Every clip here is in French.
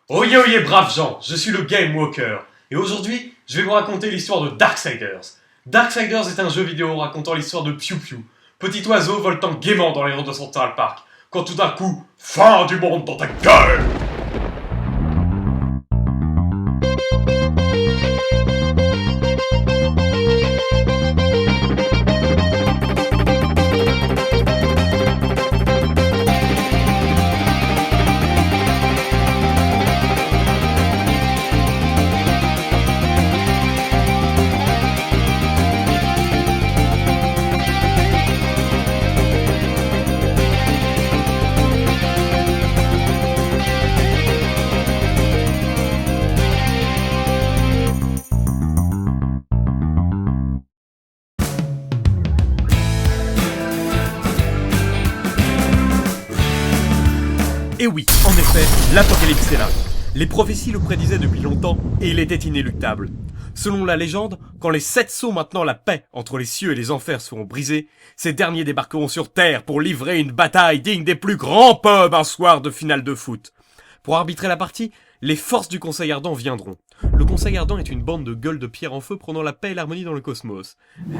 Oyez, oyez, braves gens, je suis le Game Walker, et aujourd'hui, je vais vous raconter l'histoire de Darksiders. Darksiders est un jeu vidéo racontant l'histoire de Pew Pew, petit oiseau voltant gaiement dans les rues de Central Park, quand tout d'un coup, fin du monde dans ta gueule! Et oui, en effet, l'apocalypse est là. Les prophéties le prédisaient depuis longtemps et il était inéluctable. Selon la légende, quand les 7 sceaux maintenant la paix entre les cieux et les enfers seront brisés, ces derniers débarqueront sur Terre pour livrer une bataille digne des plus grands pubs un soir de finale de foot. Pour arbitrer la partie, les forces du Conseil Ardent viendront. Le Conseil Ardent est une bande de gueules de pierre en feu prônant la paix et l'harmonie dans le cosmos.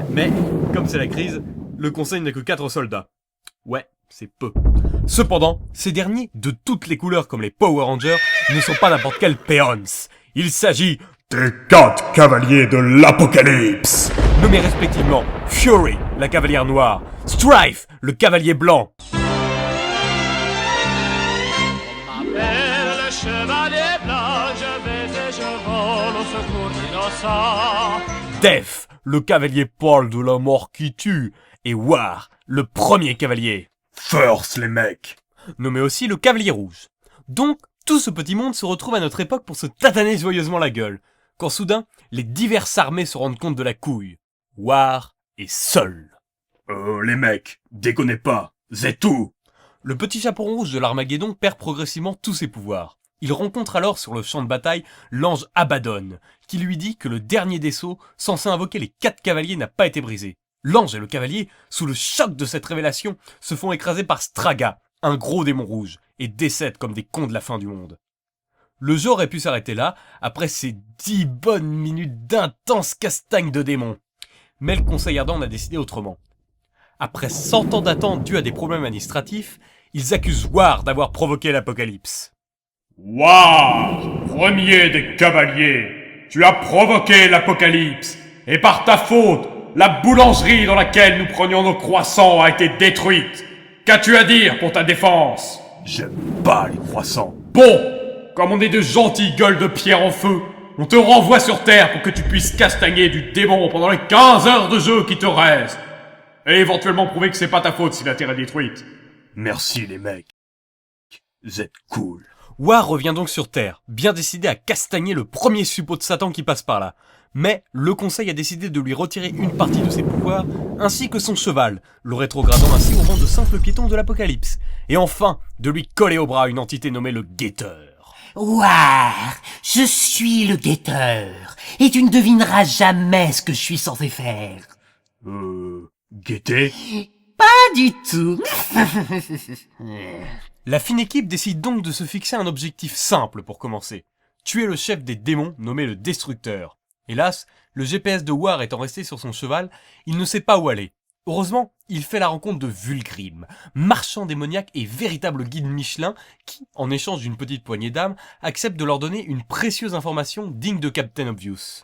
Mais, comme c'est la crise, le Conseil n'a que 4 soldats. Ouais, c'est peu. Cependant, ces derniers, de toutes les couleurs comme les Power Rangers, ne sont pas n'importe quels péons. Il s'agit des 4 cavaliers de l'Apocalypse, nommés respectivement Fury, la cavalière noire, Strife, le cavalier blanc, On m'appelle le chevalier blanc, je vais et je vole au secours d'innocents. Death, le cavalier pâle de la mort qui tue, et War, le premier cavalier. Force les mecs, Nommé aussi le cavalier rouge. Donc, tout ce petit monde se retrouve à notre époque pour se tataner joyeusement la gueule, quand soudain, les diverses armées se rendent compte de la couille. War est seul. les mecs, déconnez pas, c'est tout. Le petit chaperon rouge de l'Armageddon perd progressivement tous ses pouvoirs. Il rencontre alors sur le champ de bataille l'ange Abaddon, qui lui dit que le dernier des sceaux, censé invoquer les 4 cavaliers, n'a pas été brisé. L'ange et le cavalier, sous le choc de cette révélation, se font écraser par Straga, un gros démon rouge, et décèdent comme des cons de la fin du monde. Le jeu aurait pu s'arrêter là, après ces 10 bonnes minutes d'intense castagne de démons. Mais le Conseil Ardent en a décidé autrement. Après 100 ans d'attente dû à des problèmes administratifs, ils accusent War d'avoir provoqué l'apocalypse. War, premier des cavaliers, tu as provoqué l'Apocalypse, et par ta faute, la boulangerie dans laquelle nous prenions nos croissants a été détruite. Qu'as-tu à dire pour ta défense? J'aime pas les croissants. Bon, comme on est de gentilles gueules de pierre en feu, on te renvoie sur Terre pour que tu puisses castagner du démon pendant les 15 heures de jeu qui te restent. Et éventuellement prouver que c'est pas ta faute si la Terre est détruite. Merci les mecs. Vous êtes cool. War revient donc sur Terre, bien décidé à castagner le premier suppôt de Satan qui passe par là. Mais le Conseil a décidé de lui retirer une partie de ses pouvoirs, ainsi que son cheval, le rétrogradant ainsi au rang de simple piéton de l'apocalypse. Et enfin, de lui coller au bras une entité nommée le Guetteur. War, je suis le guetteur, et tu ne devineras jamais ce que je suis censé faire. Guetter? Pas du tout. La fine équipe décide donc de se fixer un objectif simple pour commencer. Tuer le chef des démons nommé le Destructeur. Hélas, le GPS de War étant resté sur son cheval, il ne sait pas où aller. Heureusement, il fait la rencontre de Vulgrim, marchand démoniaque et véritable guide Michelin qui, en échange d'une petite poignée d'âmes, accepte de leur donner une précieuse information digne de Captain Obvious.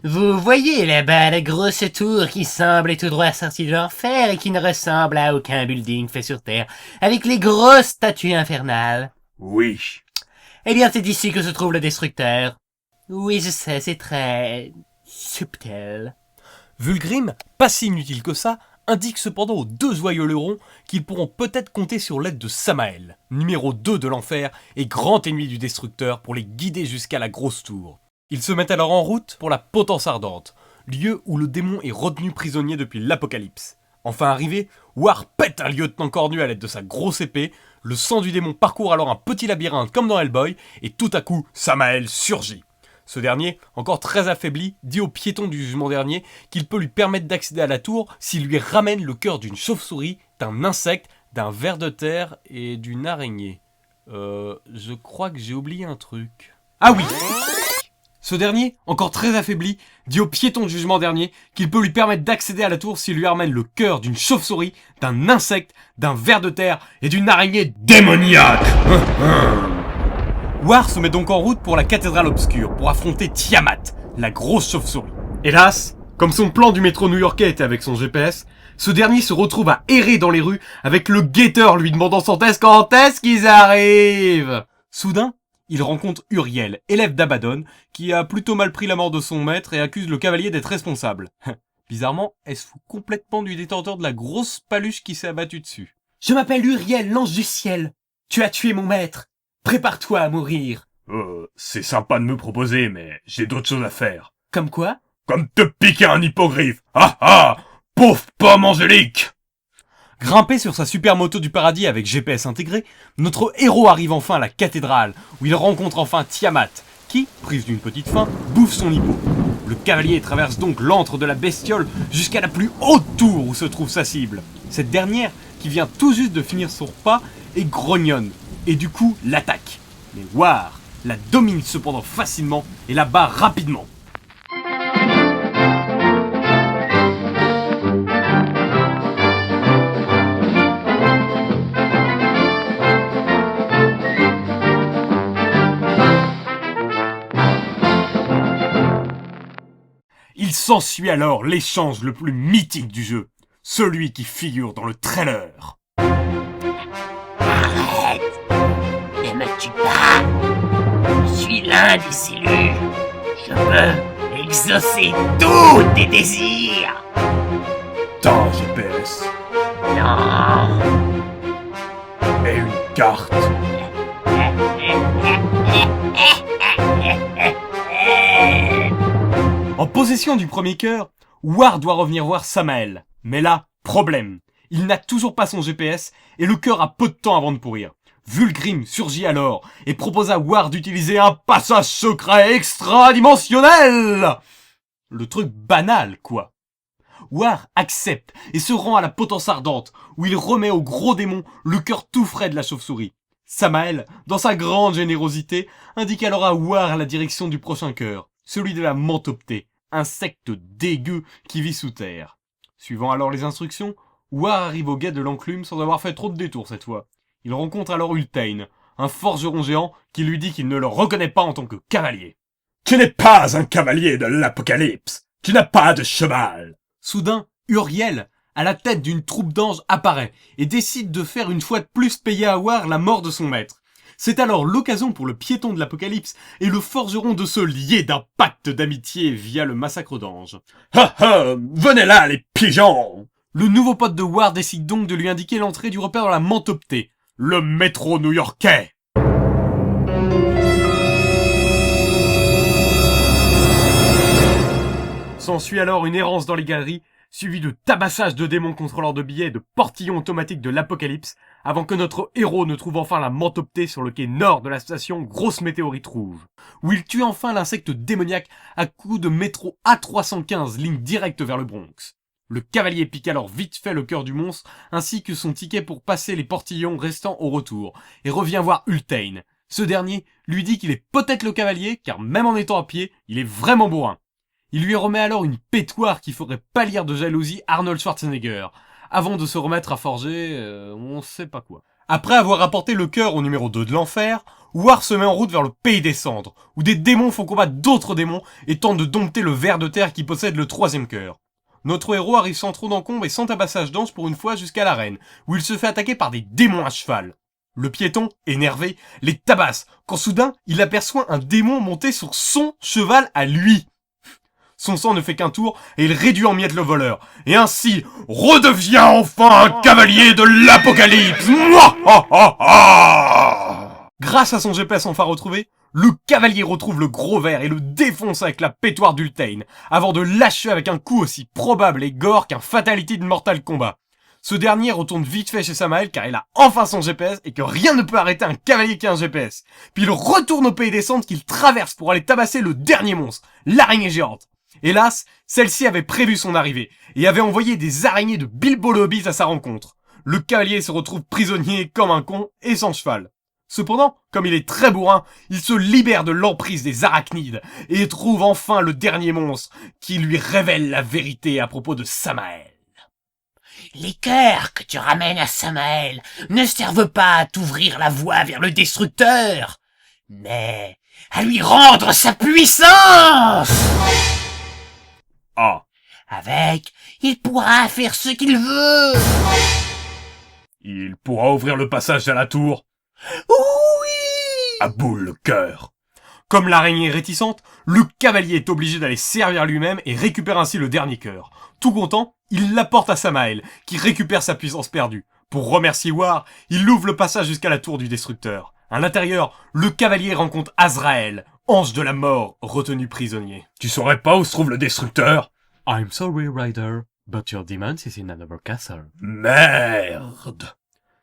Vous voyez là-bas la grosse tour qui semble tout droit sortie de l'enfer et qui ne ressemble à aucun building fait sur Terre, avec les grosses statues infernales? Oui. Eh bien, c'est ici que se trouve le Destructeur. Oui, je sais, c'est très subtil. Vulgrim, pas si inutile que ça, indique cependant aux 2 joyeux lurons qu'ils pourront peut-être compter sur l'aide de Samael, numéro 2 de l'enfer et grand ennemi du Destructeur, pour les guider jusqu'à la grosse tour. Ils se mettent alors en route pour la Potence Ardente, lieu où le démon est retenu prisonnier depuis l'apocalypse. Enfin arrivé, War pète un lieutenant cornu à l'aide de sa grosse épée, le sang du démon parcourt alors un petit labyrinthe comme dans Hellboy, et tout à coup, Samael surgit. Ce dernier, encore très affaibli, dit au piéton du jugement dernier qu'il peut lui permettre d'accéder à la tour s'il lui ramène le cœur d'une chauve-souris, d'un insecte, d'un ver de terre et d'une araignée. Je crois que j'ai oublié un truc. Ah oui! Ce dernier, encore très affaibli, dit au piéton de jugement dernier qu'il peut lui permettre d'accéder à la tour s'il lui ramène le cœur d'une chauve-souris, d'un insecte, d'un ver de terre et d'une araignée démoniaque. War se met donc en route pour la cathédrale obscure pour affronter Tiamat, la grosse chauve-souris. Hélas, comme son plan du métro new-yorkais était avec son GPS, ce dernier se retrouve à errer dans les rues avec le guetteur lui demandant sans cesse quand est-ce qu'ils arrivent. Soudain, il rencontre Uriel, élève d'Abaddon, qui a plutôt mal pris la mort de son maître et accuse le cavalier d'être responsable. Bizarrement, elle se fout complètement du détenteur de la grosse paluche qui s'est abattue dessus. « Je m'appelle Uriel, l'ange du ciel. Tu as tué mon maître. Prépare-toi à mourir. » C'est sympa de me proposer, mais j'ai d'autres choses à faire. Comme quoi? Comme te piquer un hippogriffe. Ah ah! Pauvre pomme angélique! Grimpé sur sa super moto du paradis avec GPS intégré, notre héros arrive enfin à la cathédrale, où il rencontre enfin Tiamat, qui, prise d'une petite faim, bouffe son hippo. Le cavalier traverse donc l'antre de la bestiole jusqu'à la plus haute tour où se trouve sa cible. Cette dernière, qui vient tout juste de finir son repas, est grognonne, et du coup l'attaque. Mais War la domine cependant facilement et la bat rapidement. Il s'ensuit alors l'échange le plus mythique du jeu, celui qui figure dans le trailer. Arrête! Ne me tue pas! Je suis l'un des cellules. Je peux exaucer tous tes désirs! T'as un GPS Non! et une carte. En possession du premier cœur, War doit revenir voir Samael. Mais là, problème. Il n'a toujours pas son GPS et le cœur a peu de temps avant de pourrir. Vulgrim surgit alors et propose à War d'utiliser un passage secret extra-dimensionnel. Le truc banal, quoi. War accepte et se rend à la potence ardente, où il remet au gros démon le cœur tout frais de la chauve-souris. Samael, dans sa grande générosité, indique alors à War la direction du prochain cœur, celui de la Mantoptée, insecte dégueu qui vit sous terre. Suivant alors les instructions, War arrive au guet de l'enclume sans avoir fait trop de détours cette fois. Il rencontre alors Ultain, un forgeron géant qui lui dit qu'il ne le reconnaît pas en tant que cavalier. « Tu n'es pas un cavalier de l'Apocalypse. Tu n'as pas de cheval. » Soudain, Uriel, à la tête d'une troupe d'anges, apparaît et décide de faire une fois de plus payer à War la mort de son maître. C'est alors l'occasion pour le piéton de l'Apocalypse et le forgeron de se lier d'un pacte d'amitié via le massacre d'anges. Ha ha! Venez là, les pigeons! Le nouveau pote de War décide donc de lui indiquer l'entrée du repère dans la Mantoptée, Le métro new-yorkais! S'ensuit alors une errance dans les galeries, suivie de tabassage de démons contrôleurs de billets et de portillons automatiques de l'Apocalypse, avant que notre héros ne trouve enfin la Mantoptée sur le quai nord de la station Grosse Météorite Rouge, où il tue enfin l'insecte démoniaque à coups de métro A315, ligne directe vers le Bronx. Le cavalier pique alors vite fait le cœur du monstre, ainsi que son ticket pour passer les portillons restants au retour, et revient voir Ultain. Ce dernier lui dit qu'il est peut-être le cavalier, car même en étant à pied, il est vraiment bourrin. Il lui remet alors une pétoire qui ferait pâlir de jalousie Arnold Schwarzenegger, avant de se remettre à forger, on sait pas quoi. Après avoir apporté le cœur au numéro 2 de l'enfer, War se met en route vers le pays des cendres, où des démons font combattre d'autres démons et tentent de dompter le ver de terre qui possède le troisième cœur. Notre héros arrive sans trop d'encombre et sans tabassage d'ange pour une fois jusqu'à l'arène, où il se fait attaquer par des démons à cheval. Le piéton, énervé, les tabasse, quand soudain, il aperçoit un démon monté sur son cheval à lui. Son sang ne fait qu'un tour et il réduit en miettes le voleur. Et ainsi, redevient enfin un cavalier de l'Apocalypse. Grâce à son GPS enfin retrouvé, le cavalier retrouve le gros ver et le défonce avec la pétoire d'Ultain, avant de lâcher avec un coup aussi probable et gore qu'un Fatality de Mortal Kombat. Ce dernier retourne vite fait chez Samael car il a enfin son GPS et que rien ne peut arrêter un cavalier qui a un GPS. Puis il retourne au pays des cendres qu'il traverse pour aller tabasser le dernier monstre, l'araignée géante. Hélas, celle-ci avait prévu son arrivée et avait envoyé des araignées de Bilbo le Hobbit à sa rencontre. Le cavalier se retrouve prisonnier comme un con et sans cheval. Cependant, comme il est très bourrin, il se libère de l'emprise des arachnides et trouve enfin le dernier monstre qui lui révèle la vérité à propos de Samael. Les cœurs que tu ramènes à Samael ne servent pas à t'ouvrir la voie vers le destructeur, mais à lui rendre sa puissance. Ah, Avec, il pourra faire ce qu'il veut. il pourra ouvrir le passage à la tour. Oui. À boule le cœur. Comme l'araignée réticente, le cavalier est obligé d'aller servir lui-même et récupère ainsi le dernier cœur. Tout content, il l'apporte à Samael, qui récupère sa puissance perdue. Pour remercier War, il ouvre le passage jusqu'à la tour du destructeur. À l'intérieur, le cavalier rencontre Azrael, ange de la mort, retenu prisonnier. Tu saurais pas où se trouve le destructeur? I'm sorry, Rider, but your demons is in another castle. Merde.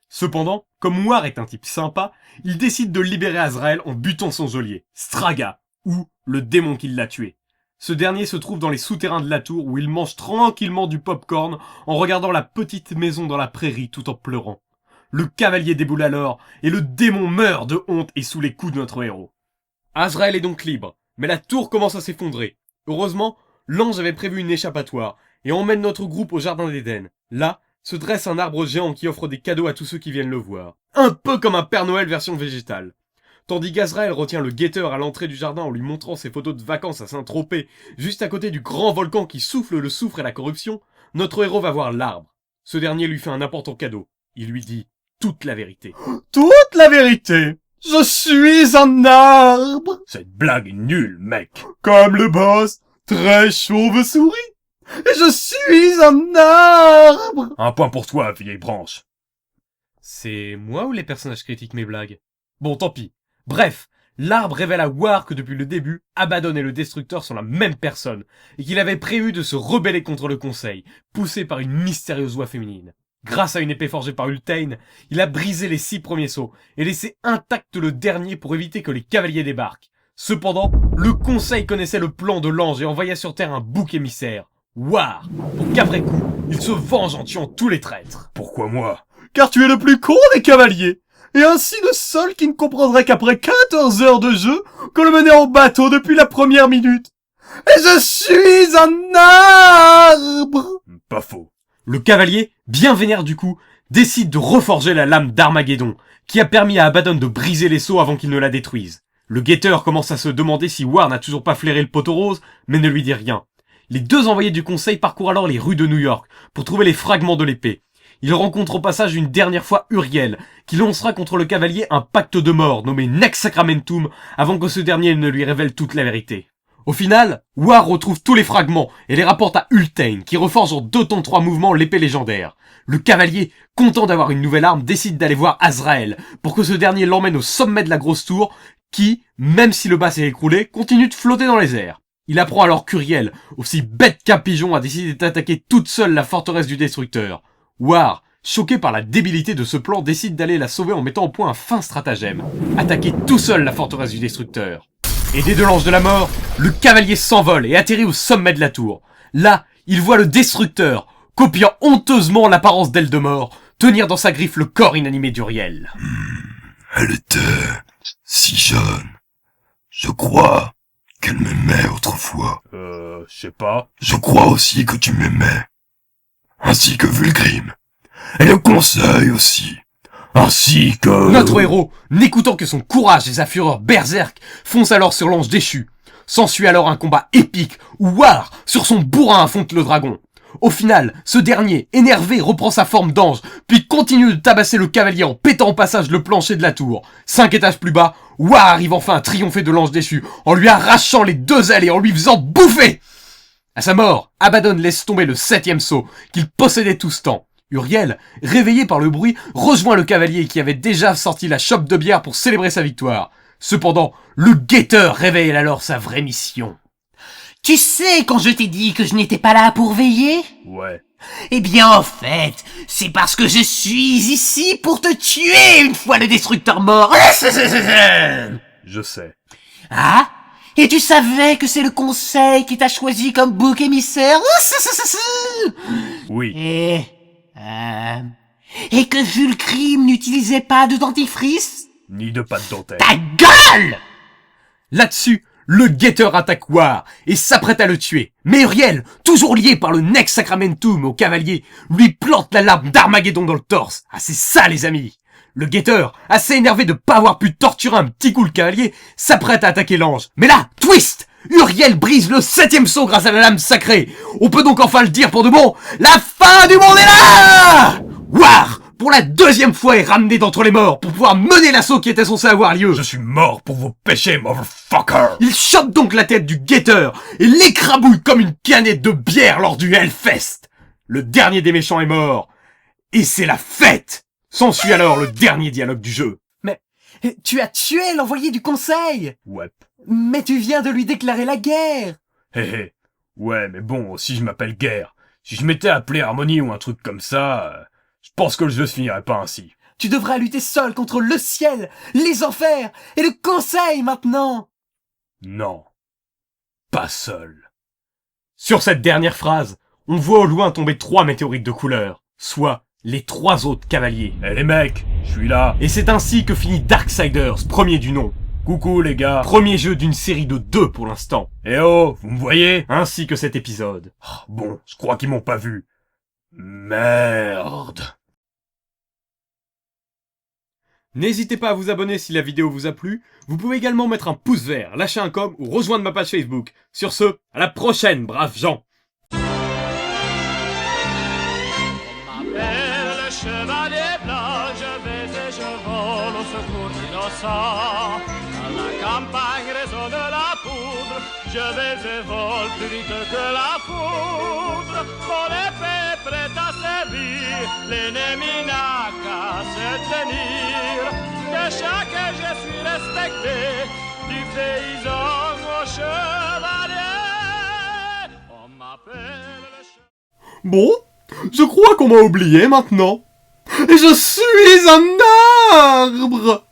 Cependant, comme War est un type sympa, il décide de libérer Azrael en butant son geôlier, Straga, ou le démon qui l'a tué. Ce dernier se trouve dans les souterrains de la tour où il mange tranquillement du popcorn en regardant la petite maison dans la prairie tout en pleurant. Le cavalier déboule alors et le démon meurt de honte et sous les coups de notre héros. Azrael est donc libre, mais la tour commence à s'effondrer. Heureusement, l'ange avait prévu une échappatoire et emmène notre groupe au jardin d'Éden. Là, se dresse un arbre géant qui offre des cadeaux à tous ceux qui viennent le voir. Un peu comme un Père Noël version végétale. Tandis qu'Azrael retient le guetteur à l'entrée du jardin en lui montrant ses photos de vacances à Saint-Tropez, juste à côté du grand volcan qui souffle le soufre et la corruption, notre héros va voir l'arbre. Ce dernier lui fait un important cadeau. Il lui dit toute la vérité. Toute la vérité. Je suis un arbre. Cette blague est nulle, mec. Comme le boss, très chauve-souris. Et je suis un arbre. Un point pour toi, vieille branche. C'est moi ou les personnages critiquent mes blagues? Bon, tant pis. Bref, l'arbre révèle à War que depuis le début, Abaddon et le Destructeur sont la même personne, et qu'il avait prévu de se rebeller contre le Conseil, poussé par une mystérieuse voix féminine. Grâce à une épée forgée par Ultane, il a brisé les 6 premiers sceaux, et laissé intact le dernier pour éviter que les cavaliers débarquent. Cependant, le Conseil connaissait le plan de l'ange et envoya sur Terre un bouc émissaire, War, pour qu'après coup, il se venge en tuant tous les traîtres. Pourquoi moi? Car tu es le plus con des cavaliers, et ainsi le seul qui ne comprendrait qu'après 14 heures de jeu, qu'on le menait en bateau depuis la première minute. Et je suis un arbre! Pas faux. Le cavalier, bien vénère du coup, décide de reforger la lame d'Armageddon, qui a permis à Abaddon de briser les sceaux avant qu'il ne la détruise. Le guetteur commence à se demander si War n'a toujours pas flairé le poteau rose, mais ne lui dit rien. Les deux envoyés du conseil parcourent alors les rues de New York pour trouver les fragments de l'épée. Ils rencontrent au passage une dernière fois Uriel, qui lancera contre le cavalier un pacte de mort nommé Nex Sacramentum avant que ce dernier ne lui révèle toute la vérité. Au final, War retrouve tous les fragments et les rapporte à Ultane, qui reforge en 2 temps 3 mouvements l'épée légendaire. Le cavalier, content d'avoir une nouvelle arme, décide d'aller voir Azrael, pour que ce dernier l'emmène au sommet de la grosse tour, qui, même si le bas s'est écroulé, continue de flotter dans les airs. Il apprend alors qu'Uriel, aussi bête qu'un pigeon, a décidé d'attaquer toute seule la forteresse du Destructeur. War, choqué par la débilité de ce plan, décide d'aller la sauver en mettant au point un fin stratagème. Attaquer tout seul la forteresse du Destructeur. Aidé de l'ange de la mort, le cavalier s'envole et atterrit au sommet de la tour. Là, il voit le Destructeur, copiant honteusement l'apparence d'Aile de mort, tenir dans sa griffe le corps inanimé d'Uriel. Elle était si jeune. Je crois qu'elle m'aimait autrefois. Je sais pas. Je crois aussi que tu m'aimais. Ainsi que Vulgrim. Et le conseil aussi. Ainsi que... Notre héros, n'écoutant que son courage et sa fureur berserk, fonce alors sur l'ange déchu. S'ensuit alors un combat épique où War, sur son bourrin, affronte le dragon. Au final, ce dernier, énervé, reprend sa forme d'ange, puis continue de tabasser le cavalier en pétant au passage le plancher de la tour. 5 étages plus bas, War arrive enfin à triompher de l'ange déchu, en lui arrachant les 2 ailes et en lui faisant bouffer. À sa mort, Abaddon laisse tomber le 7e sceau, qu'il possédait tout ce temps. Uriel, réveillé par le bruit, rejoint le cavalier qui avait déjà sorti la chope de bière pour célébrer sa victoire. Cependant, le guetteur révèle alors sa vraie mission. Tu sais quand je t'ai dit que je n'étais pas là pour veiller? Ouais. Eh bien en fait, c'est parce que je suis ici pour te tuer une fois le destructeur mort. Je sais. Ah? Et tu savais que c'est le conseil qui t'a choisi comme bouc émissaire? Oui. Et que Vulgrim n'utilisait pas de dentifrice? ni de pâte dentelle. Ta gueule! Là-dessus, le guetteur attaque War et s'apprête à le tuer. Mais Uriel, toujours lié par le Nec Sacramentum au cavalier, lui plante la lame d'Armageddon dans le torse. Ah, c'est ça, les amis! Le guetteur, assez énervé de pas avoir pu torturer un petit coup le cavalier, s'apprête à attaquer l'ange. Mais là, twist! Uriel brise le 7e sceau grâce à la lame sacrée. On peut donc enfin le dire pour de bon, la fin du monde est là! War, pour la 2e fois, est ramené d'entre les morts pour pouvoir mener l'assaut qui était censé avoir lieu. Je suis mort pour vos péchés, motherfucker! Il chope donc la tête du guetteur et l'écrabouille comme une canette de bière lors du Hellfest. Le dernier des méchants est mort. Et c'est la fête! S'ensuit alors le dernier dialogue du jeu. Mais tu as tué l'envoyé du conseil! Ouais. Mais tu viens de lui déclarer la guerre! Hé hé. Ouais, mais bon, si je m'appelle Guerre, si je m'étais appelé Harmonie ou un truc comme ça, je pense que le jeu se finirait pas ainsi. Tu devras lutter seul contre le ciel, les enfers et le conseil maintenant! Non. Pas seul. Sur cette dernière phrase, on voit au loin tomber 3 météorites de couleur, soit les 3 autres cavaliers. Eh les mecs, je suis là. Et c'est ainsi que finit Darksiders, premier du nom. Coucou les gars. Premier jeu d'une série de 2 pour l'instant. Eh oh, vous me voyez? Ainsi que cet épisode. Bon, je crois qu'ils m'ont pas vu. Merde. N'hésitez pas à vous abonner si la vidéo vous a plu. Vous pouvez également mettre un pouce vert, lâcher un com ou rejoindre ma page Facebook. Sur ce, à la prochaine, braves gens. Le chevalier blanc, je vais et je vole au secours d'innocents. Dans la campagne résonne la poudre, je vais et vole plus vite que la foudre. Mon épée prête à servir, l'ennemi n'a qu'à se tenir. De chaque je suis respecté, du paysan au chevalier. On m'appelle le chevalier. Bon, je crois qu'on m'a oublié maintenant. Et je suis un arbre!